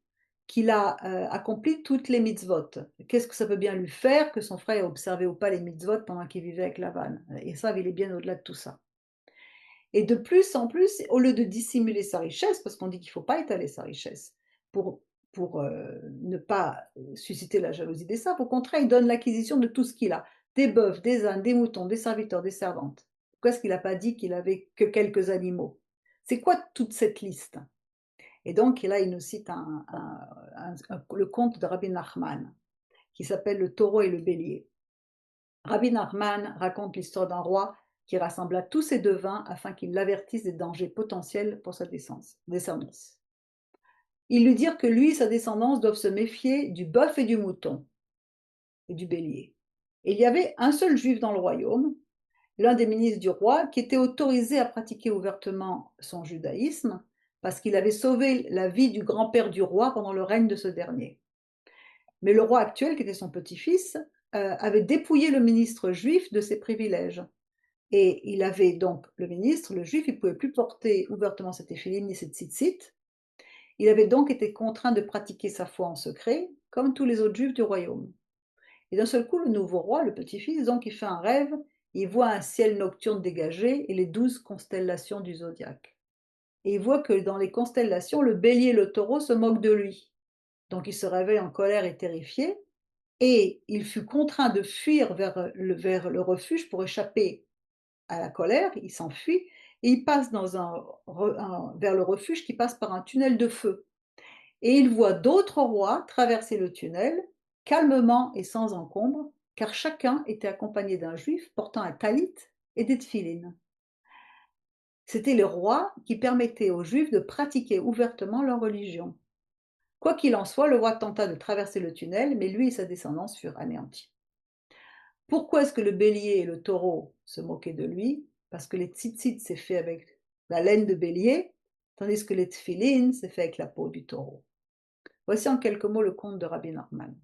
Qu'il a accompli toutes les mitzvot. Qu'est-ce que ça peut bien lui faire que son frère ait observé ou pas les mitzvot pendant qu'il vivait avec Lavan? Isav, il est bien au-delà de tout ça. Et de plus en plus, au lieu de dissimuler sa richesse, parce qu'on dit qu'il ne faut pas étaler sa richesse, pour pour ne pas susciter la jalousie d'Ésav. Au contraire, il donne l'acquisition de tout ce qu'il a, des bœufs, des ânes, des moutons, des serviteurs, des servantes. Pourquoi est-ce qu'il n'a pas dit qu'il avait que quelques animaux? C'est quoi toute cette liste? Et donc là, il nous cite le conte de Rabbi Nachman, qui s'appelle Le taureau et le bélier. Rabbi Nachman raconte l'histoire d'un roi qui rassembla tous ses devins afin qu'ils l'avertissent des dangers potentiels pour sa descendance. Ils lui dirent que lui et sa descendance doivent se méfier du bœuf et du mouton et du bélier. Et il y avait un seul juif dans le royaume, l'un des ministres du roi, qui était autorisé à pratiquer ouvertement son judaïsme parce qu'il avait sauvé la vie du grand-père du roi pendant le règne de ce dernier. Mais le roi actuel, qui était son petit-fils, avait dépouillé le ministre juif de ses privilèges. Et il avait donc, le ministre, le juif, il ne pouvait plus porter ouvertement cette éphiline ni cette tzitzit. Il avait donc été contraint de pratiquer sa foi en secret, comme tous les autres juifs du royaume. Et d'un seul coup, le nouveau roi, le petit-fils, donc, il fait un rêve, il voit un ciel nocturne dégagé et les 12 constellations du zodiaque. Et il voit que dans les constellations, le bélier et le taureau se moquent de lui. Donc il se réveille en colère et terrifié, et il fut contraint de fuir vers le refuge pour échapper à la colère, il s'enfuit, et il passe vers le refuge qui passe par un tunnel de feu. Et il voit d'autres rois traverser le tunnel, calmement et sans encombre, car chacun était accompagné d'un juif portant un talit et des tfilines. C'étaient les rois qui permettaient aux juifs de pratiquer ouvertement leur religion. Quoi qu'il en soit, le roi tenta de traverser le tunnel, mais lui et sa descendance furent anéantis. Pourquoi est-ce que le bélier et le taureau se moquaient de lui? Parce que les tzitzit c'est fait avec la laine de bélier, tandis que les tfilines c'est fait avec la peau du taureau. Voici en quelques mots le conte de Rabbi Nachman.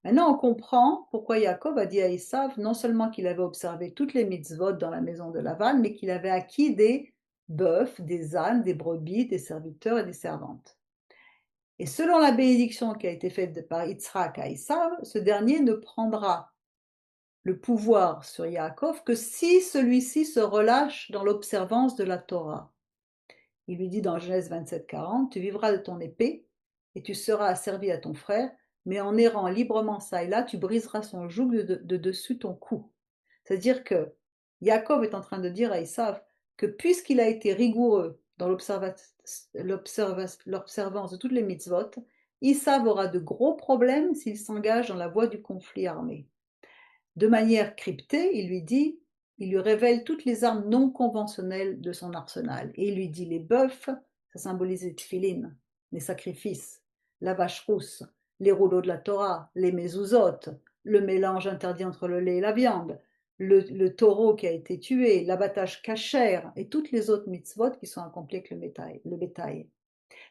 Maintenant, on comprend pourquoi Yaakov a dit à Esav non seulement qu'il avait observé toutes les mitzvot dans la maison de Lavan, mais qu'il avait acquis des bœufs, des ânes, des brebis, des serviteurs et des servantes. Et selon la bénédiction qui a été faite par Yitzhak à Esav, ce dernier ne prendra le pouvoir sur Yaakov que si celui-ci se relâche dans l'observance de la Torah. Il lui dit dans Genèse 27:40, tu vivras de ton épée et tu seras asservi à ton frère, mais en errant librement ça et là, tu briseras son joug de dessus ton cou. C'est-à-dire que Yaakov est en train de dire à Esav que puisqu'il a été rigoureux dans l'observance de toutes les mitzvot, Esav aura de gros problèmes s'il s'engage dans la voie du conflit armé. De manière cryptée, il lui révèle toutes les armes non conventionnelles de son arsenal. Et il lui dit les bœufs, ça symbolise les tfilines, les sacrifices, la vache rousse, les rouleaux de la Torah, les mezuzot, le mélange interdit entre le lait et la viande, le taureau qui a été tué, l'abattage cachère et toutes les autres mitzvot qui sont accomplies avec le bétail.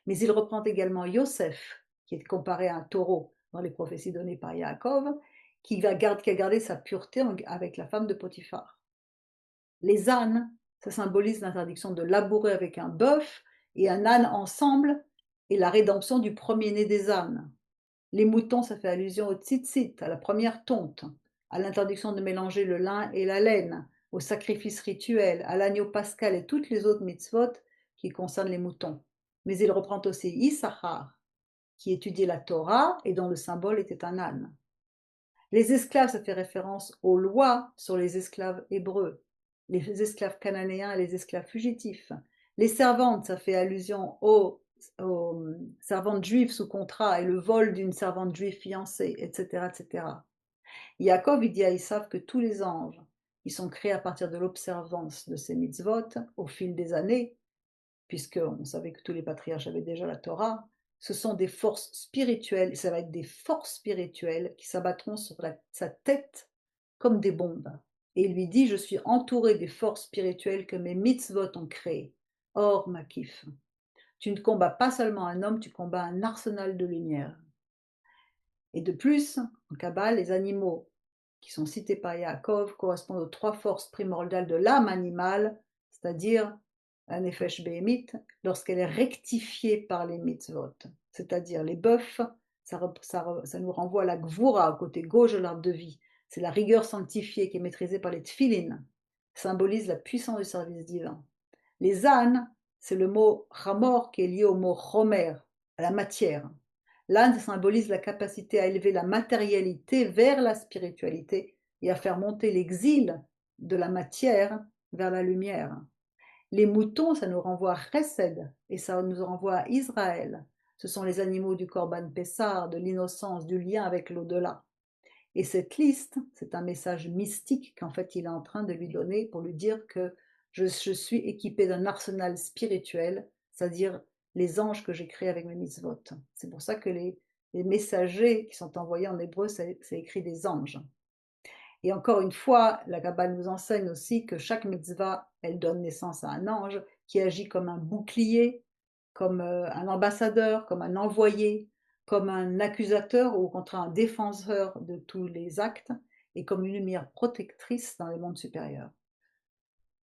Mais il reprend également Yosef, qui est comparé à un taureau dans les prophéties données par Yaakov, qui a gardé sa pureté avec la femme de Potiphar. Les ânes, ça symbolise l'interdiction de labourer avec un bœuf et un âne ensemble et la rédemption du premier-né des ânes. Les moutons, ça fait allusion au tzitzit, à la première tonte, à l'interdiction de mélanger le lin et la laine, au sacrifice rituel, à l'agneau pascal et toutes les autres mitzvot qui concernent les moutons. Mais il reprend aussi Issachar, qui étudiait la Torah et dont le symbole était un âne. Les esclaves, ça fait référence aux lois sur les esclaves hébreux, les esclaves cananéens et les esclaves fugitifs. Les servantes, ça fait allusion aux servantes juives sous contrat et le vol d'une servante juive fiancée, etc., etc. Yaakov, il dit à Esav que tous les anges qui sont créés à partir de l'observance de ces mitzvot au fil des années, puisqu'on savait que tous les patriarches avaient déjà la Torah, ce sont des forces spirituelles, ça va être des forces spirituelles qui s'abattront sur sa tête comme des bombes. Et il lui dit, je suis entouré des forces spirituelles que mes mitzvot ont créées. Or, Makif, tu ne combats pas seulement un homme, tu combats un arsenal de lumière. Et de plus, en Kabbale, les animaux qui sont cités par Yaakov correspondent aux trois forces primordiales de l'âme animale, c'est-à-dire la nefesh behemit, lorsqu'elle est rectifiée par les mitzvot, c'est-à-dire les bœufs, ça nous renvoie à la gvura, au côté gauche de l'arbre de vie. C'est la rigueur sanctifiée qui est maîtrisée par les tfilin, symbolise la puissance du service divin. Les ânes, c'est le mot chamor qui est lié au mot chomer, à la matière. L'âne symbolise la capacité à élever la matérialité vers la spiritualité et à faire monter l'exil de la matière vers la lumière. Les moutons, ça nous renvoie à Chesed et ça nous renvoie à Israël. Ce sont les animaux du Corban Pessar, de l'innocence, du lien avec l'au-delà. Et cette liste, c'est un message mystique qu'en fait il est en train de lui donner pour lui dire que je suis équipé d'un arsenal spirituel, c'est-à-dire les anges que j'ai créés avec mes mitzvot. C'est pour ça que les messagers qui sont envoyés en hébreu, c'est écrit des anges. Et encore une fois, la Kabbale nous enseigne aussi que chaque mitzvah, elle donne naissance à un ange qui agit comme un bouclier, comme un ambassadeur, comme un envoyé, comme un accusateur ou au contraire un défenseur de tous les actes et comme une lumière protectrice dans les mondes supérieurs.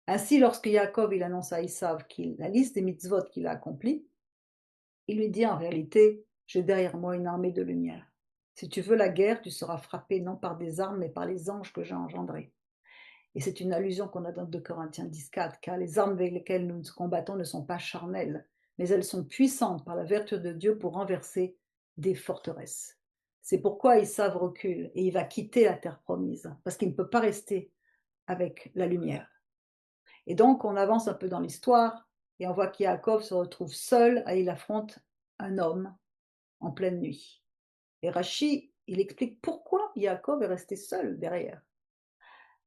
Ainsi, lorsque Yaakov il annonce à Isav la liste des mitzvot qu'il a accomplis, il lui dit en réalité, j'ai derrière moi une armée de lumière. Si tu veux la guerre, tu seras frappé non par des armes, mais par les anges que j'ai engendrés. Et c'est une allusion qu'on a dans 2 Corinthiens 10,4, car les armes avec lesquelles nous combattons ne sont pas charnelles, mais elles sont puissantes par la vertu de Dieu pour renverser des forteresses. C'est pourquoi Isav recule et il va quitter la terre promise, parce qu'il ne peut pas rester avec la lumière. Et donc on avance un peu dans l'histoire et on voit qu'Yaakov se retrouve seul et il affronte un homme en pleine nuit. Et Rashi, il explique pourquoi Yaakov est resté seul derrière.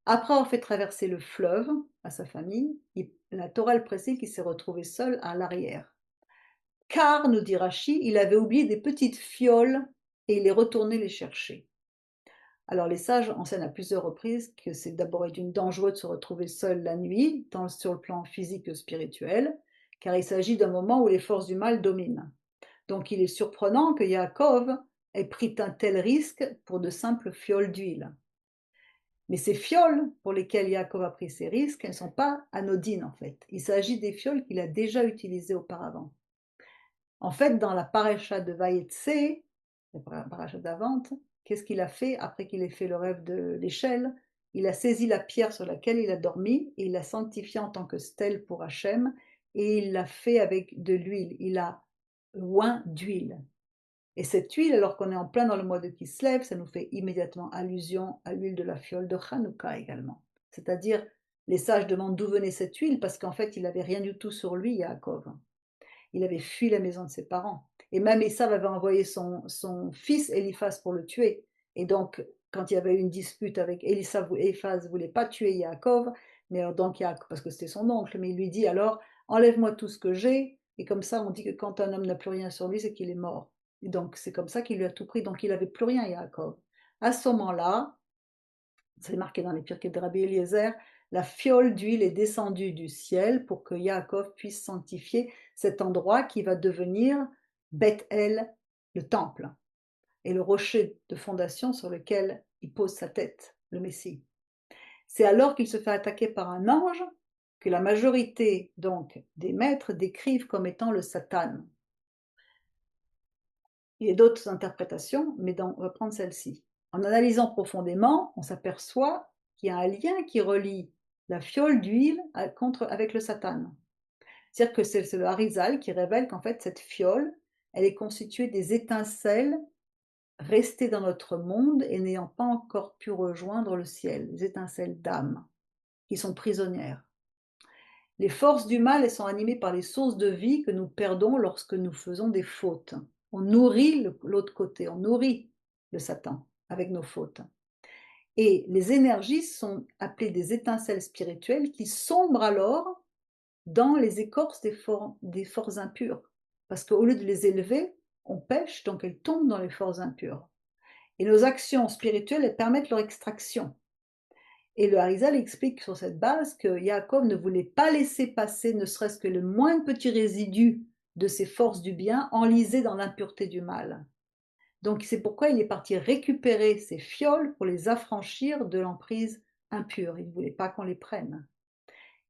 Après avoir fait traverser le fleuve à sa famille, la Torah le précise qu'il s'est retrouvé seul à l'arrière. Car, nous dit Rashi, il avait oublié des petites fioles et il est retourné les chercher. Alors les sages enseignent à plusieurs reprises que c'est d'abord dangereux de se retrouver seul la nuit, tant sur le plan physique que spirituel, car il s'agit d'un moment où les forces du mal dominent. Donc il est surprenant que Yaakov ait pris un tel risque pour de simples fioles d'huile. Mais ces fioles pour lesquelles Yaakov a pris ces risques, elles ne sont pas anodines en fait. Il s'agit des fioles qu'il a déjà utilisées auparavant. En fait, dans la paracha de Vayetse, la paracha d'avant, qu'est-ce qu'il a fait après qu'il ait fait le rêve de l'échelle? Il a saisi la pierre sur laquelle il a dormi et il l'a sanctifiée en tant que stèle pour Hachem et il l'a fait avec de l'huile. Il a oint d'huile. Et cette huile, alors qu'on est en plein dans le mois de Kislev, ça nous fait immédiatement allusion à l'huile de la fiole de Hanouka également. C'est-à-dire, les sages demandent d'où venait cette huile, parce qu'en fait, il n'avait rien du tout sur lui, Yaakov. Il avait fui la maison de ses parents. Et même Esav avait envoyé son fils Eliphaz pour le tuer. Et donc, quand il y avait eu une dispute avec Eliphaz ne voulait pas tuer Yaakov, mais alors donc Yaakov, parce que c'était son oncle, mais il lui dit alors, enlève-moi tout ce que j'ai, et comme ça on dit que quand un homme n'a plus rien sur lui, c'est qu'il est mort. Et donc c'est comme ça qu'il lui a tout pris, donc il n'avait plus rien, Yaakov. À ce moment-là, c'est marqué dans les Pirkei de Rabbi Eliezer, la fiole d'huile est descendue du ciel pour que Yaakov puisse sanctifier cet endroit qui va devenir Beth-El, le temple, et le rocher de fondation sur lequel il pose sa tête, le Messie. C'est alors qu'il se fait attaquer par un ange que la majorité donc des maîtres décrivent comme étant le Satan. Il y a d'autres interprétations, mais on va prendre celle-ci. En analysant profondément, on s'aperçoit qu'il y a un lien qui relie la fiole d'huile avec le Satan. C'est-à-dire que c'est le Harizal qui révèle qu'en fait cette fiole, elle est constituée des étincelles restées dans notre monde et n'ayant pas encore pu rejoindre le ciel, des étincelles d'âme, qui sont prisonnières. Les forces du mal, elles sont animées par les sources de vie que nous perdons lorsque nous faisons des fautes. On nourrit l'autre côté, on nourrit le Satan avec nos fautes. Et les énergies sont appelées des étincelles spirituelles qui sombrent alors dans les écorces des forces impures. Parce qu'au lieu de les élever, on pêche, donc elles tombent dans les forces impures. Et nos actions spirituelles, elles permettent leur extraction. Et le Harizal explique sur cette base que Yaakov ne voulait pas laisser passer ne serait-ce que le moindre petit résidu de ses forces du bien enlisées dans l'impureté du mal. Donc c'est pourquoi il est parti récupérer ces fioles pour les affranchir de l'emprise impure. Il ne voulait pas qu'on les prenne.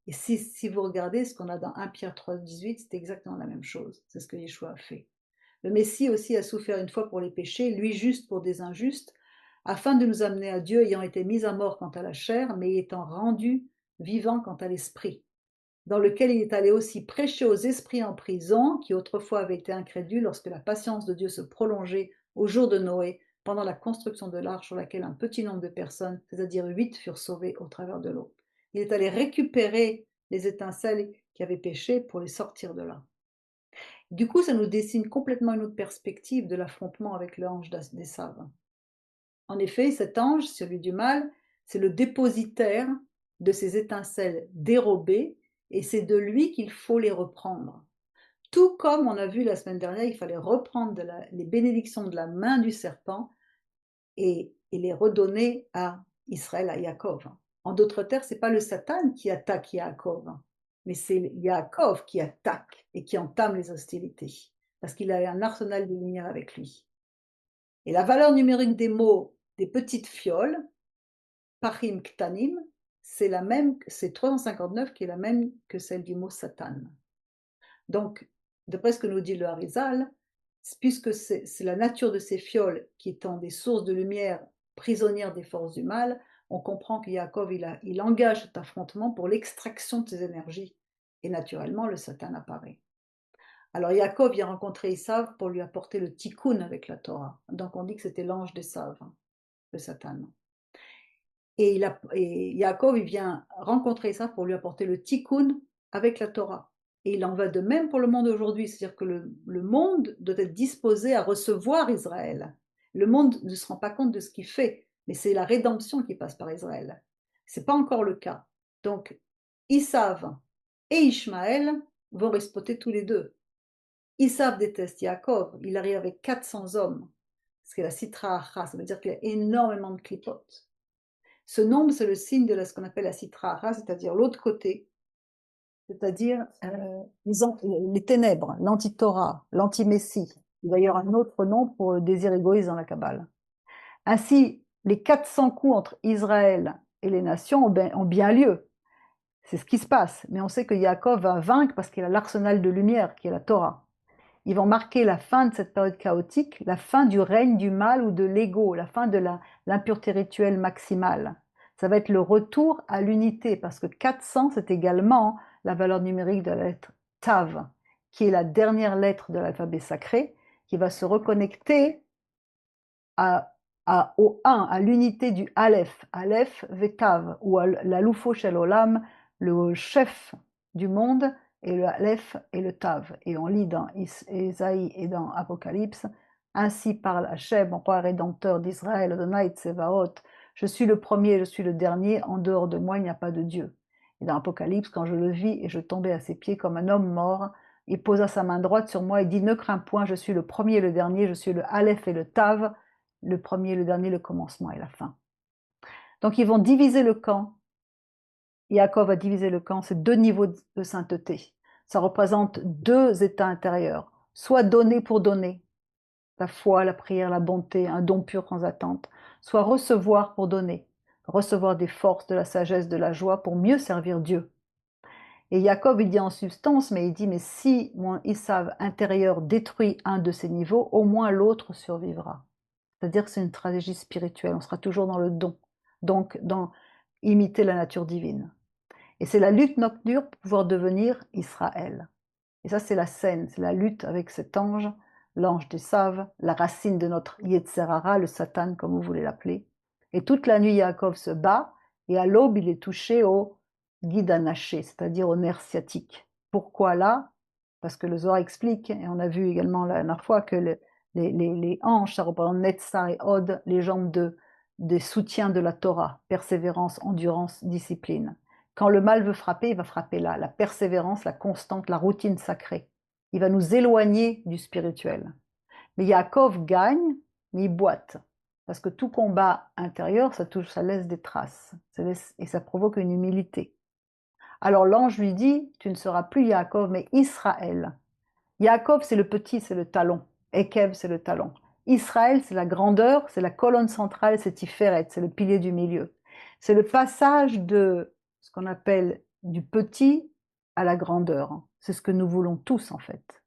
Et si vous regardez ce qu'on a dans 1 Pierre 3,18, c'est exactement la même chose. C'est ce que Yeshua a fait. Le Messie aussi a souffert une fois pour les péchés, lui juste pour des injustes, afin de nous amener à Dieu, ayant été mis à mort quant à la chair, mais étant rendu vivant quant à l'esprit. dans lequel il est allé aussi prêcher aux esprits en prison, qui autrefois avaient été incrédules lorsque la patience de Dieu se prolongeait au jour de Noé, pendant la construction de l'arche sur laquelle un petit nombre de personnes, c'est-à-dire 8, furent sauvées au travers de l'eau. Il est allé récupérer les étincelles qui avaient péché pour les sortir de là. Du coup, ça nous dessine complètement une autre perspective de l'affrontement avec l'ange d'Esav. En effet, cet ange, celui du mal, c'est le dépositaire de ces étincelles dérobées et c'est de lui qu'il faut les reprendre. Tout comme on a vu la semaine dernière, il fallait reprendre les bénédictions de la main du serpent et les redonner à Israël, à Yaakov. En d'autres termes, ce n'est pas le Satan qui attaque Yaakov, mais c'est Yaakov qui attaque et qui entame les hostilités, parce qu'il a un arsenal de lumière avec lui. Et la valeur numérique des mots des petites fioles, Pachim Ktanim, c'est la même, c'est 359 qui est la même que celle du mot Satan. Donc, d'après ce que nous dit le Harizal, puisque c'est la nature de ces fioles qui étant des sources de lumière prisonnières des forces du mal, on comprend que Yaakov, il engage cet affrontement pour l'extraction de ces énergies. Et naturellement, le Satan apparaît. Alors Yaakov vient rencontrer Esav pour lui apporter le tikkun avec la Torah. Donc on dit que c'était l'ange d'Esav, le Satan. Et Yaakov, il vient rencontrer Esav pour lui apporter le tikkun avec la Torah. Et il en va de même pour le monde aujourd'hui, c'est-à-dire que le monde doit être disposé à recevoir Israël. Le monde ne se rend pas compte de ce qu'il fait, mais c'est la rédemption qui passe par Israël. Ce n'est pas encore le cas. Donc, Isav et Ishmaël vont respoter tous les deux. Isav déteste Yaakov, il arrive avec 400 hommes, ce qui est la Sitra Acha, ça veut dire qu'il y a énormément de clipotes. Ce nombre, c'est le signe de ce qu'on appelle la Sitra Acha, c'est-à-dire l'autre côté, c'est-à-dire les ténèbres, l'anti-Torah, l'anti-Messie. Il va y avoir un autre nom pour le désir égoïste dans la Kabbale. Ainsi, les 400 coups entre Israël et les nations ont bien lieu. C'est ce qui se passe. Mais on sait que Yaakov va vaincre parce qu'il a l'arsenal de lumière, qui est la Torah. Ils vont marquer la fin de cette période chaotique, la fin du règne du mal ou de l'ego, la fin de l'impureté rituelle maximale. Ça va être le retour à l'unité, parce que 400, c'est également la valeur numérique de la lettre Tav, qui est la dernière lettre de l'alphabet sacré, qui va se reconnecter au 1, à l'unité du Aleph, Aleph Vetav, ou la Loufo Shel Olam, le chef du monde, et le Aleph et le Tav. Et on lit dans Ésaïe et dans Apocalypse, ainsi parle Hachem, roi rédempteur d'Israël, Adonai Tsevaot, je suis le premier, je suis le dernier, en dehors de moi il n'y a pas de Dieu. Et dans Apocalypse, quand je le vis et je tombais à ses pieds comme un homme mort, il posa sa main droite sur moi et dit, ne crains point, je suis le premier et le dernier, je suis le Aleph et le Tav, le premier, le dernier, le commencement et la fin. Donc ils vont diviser le camp. Yaakov a divisé le camp, c'est 2 niveaux de sainteté. Ça représente 2 états intérieurs. Soit donner pour donner, la foi, la prière, la bonté, un don pur sans attente. Soit recevoir pour donner, recevoir des forces, de la sagesse, de la joie pour mieux servir Dieu. Et Yaakov, il dit en substance, mais il dit, mais si mon Isav intérieur détruit un de ces niveaux, au moins l'autre survivra. C'est-à-dire que c'est une stratégie spirituelle, on sera toujours dans le don, donc dans imiter la nature divine. Et c'est la lutte nocturne pour pouvoir devenir Israël. Et ça, c'est la scène, c'est la lutte avec cet ange, l'ange d'Esav, la racine de notre Yetzerara, le Satan, comme vous voulez l'appeler. Et toute la nuit, Yaakov se bat, et à l'aube, il est touché au guide anaché, c'est-à-dire au nerf sciatique. Pourquoi là? Parce que le Zohar explique, et on a vu également la dernière fois, que les hanches, ça représente Netzar et Od, les jambes des soutiens de la Torah, persévérance, endurance, discipline. Quand le mal veut frapper, il va frapper là, la persévérance, la constante, la routine sacrée. Il va nous éloigner du spirituel. Mais Yaakov gagne, mais il boite. Parce que tout combat intérieur, ça laisse des traces. Et ça provoque une humilité. Alors l'ange lui dit, tu ne seras plus Yaakov, mais Israël. Yaakov, c'est le petit, c'est le talon. Ekev, c'est le talon. Israël, c'est la grandeur, c'est la colonne centrale, c'est Tiferet, c'est le pilier du milieu. C'est le passage de ce qu'on appelle du petit à la grandeur. C'est ce que nous voulons tous, en fait.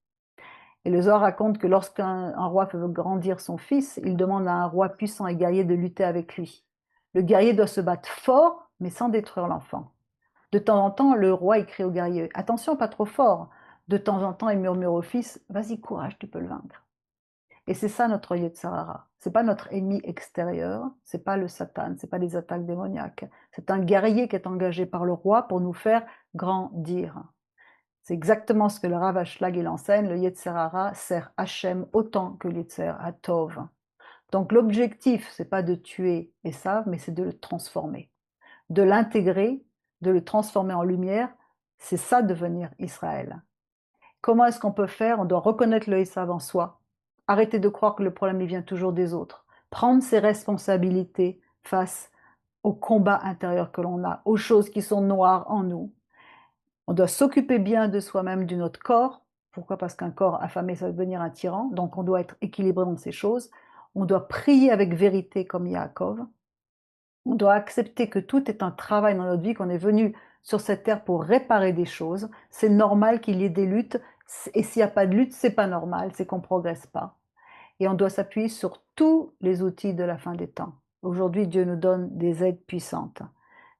Et le Zohar raconte que lorsqu'un roi veut grandir son fils, il demande à un roi puissant et guerrier de lutter avec lui. Le guerrier doit se battre fort, mais sans détruire l'enfant. De temps en temps, le roi, il crie au guerrier: «Attention, pas trop fort!» De temps en temps, il murmure au fils: «Vas-y, courage, tu peux le vaincre». Et c'est ça notre Yetzer hara. C'est pas notre ennemi extérieur, c'est pas le Satan, c'est pas des attaques démoniaques. C'est un guerrier qui est engagé par le roi pour nous faire grandir. C'est exactement ce que le Rav Ashlag il enseigne, le Yetzer hara sert Hachem autant que le Yetzer HaTov. Donc l'objectif, c'est pas de tuer Esav, mais c'est de le transformer, de l'intégrer, de le transformer en lumière. C'est ça devenir Israël. Comment est-ce qu'on peut faire? On doit reconnaître le Esav en soi, arrêter de croire que le problème il vient toujours des autres, prendre ses responsabilités face au combat intérieur que l'on a, aux choses qui sont noires en nous. On doit s'occuper bien de soi-même, de notre corps. Pourquoi? Parce qu'un corps affamé, ça va devenir un tyran. Donc on doit être équilibré dans ces choses. On doit prier avec vérité comme Yaakov. On doit accepter que tout est un travail dans notre vie, qu'on est venu sur cette terre pour réparer des choses. C'est normal qu'il y ait des luttes. Et s'il n'y a pas de lutte, c'est pas normal, c'est qu'on ne progresse pas. Et on doit s'appuyer sur tous les outils de la fin des temps. Aujourd'hui, Dieu nous donne des aides puissantes,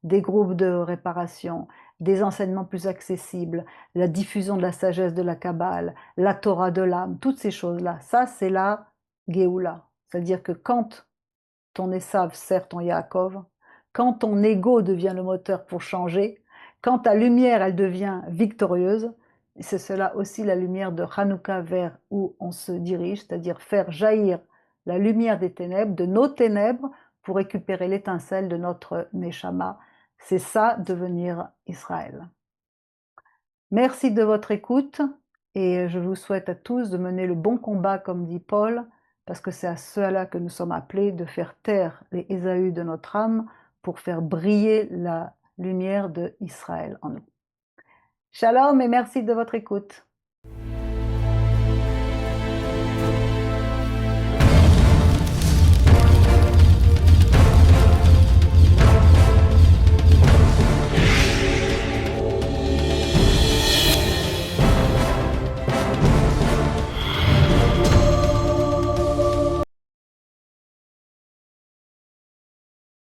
des groupes de réparation, des enseignements plus accessibles, la diffusion de la sagesse de la Kabbale, la Torah de l'âme, toutes ces choses-là. Ça, c'est la Géoula. C'est-à-dire que quand ton Esav sert ton Yaakov, quand ton ego devient le moteur pour changer, quand ta lumière, elle devient victorieuse, c'est cela aussi la lumière de Hanouka vers où on se dirige, c'est-à-dire faire jaillir la lumière des ténèbres, de nos ténèbres, pour récupérer l'étincelle de notre Neshama. C'est ça, devenir Israël. Merci de votre écoute et je vous souhaite à tous de mener le bon combat, comme dit Paul, parce que c'est à cela que nous sommes appelés, de faire taire les Ésaü de notre âme pour faire briller la lumière de Israël en nous. Shalom et merci de votre écoute.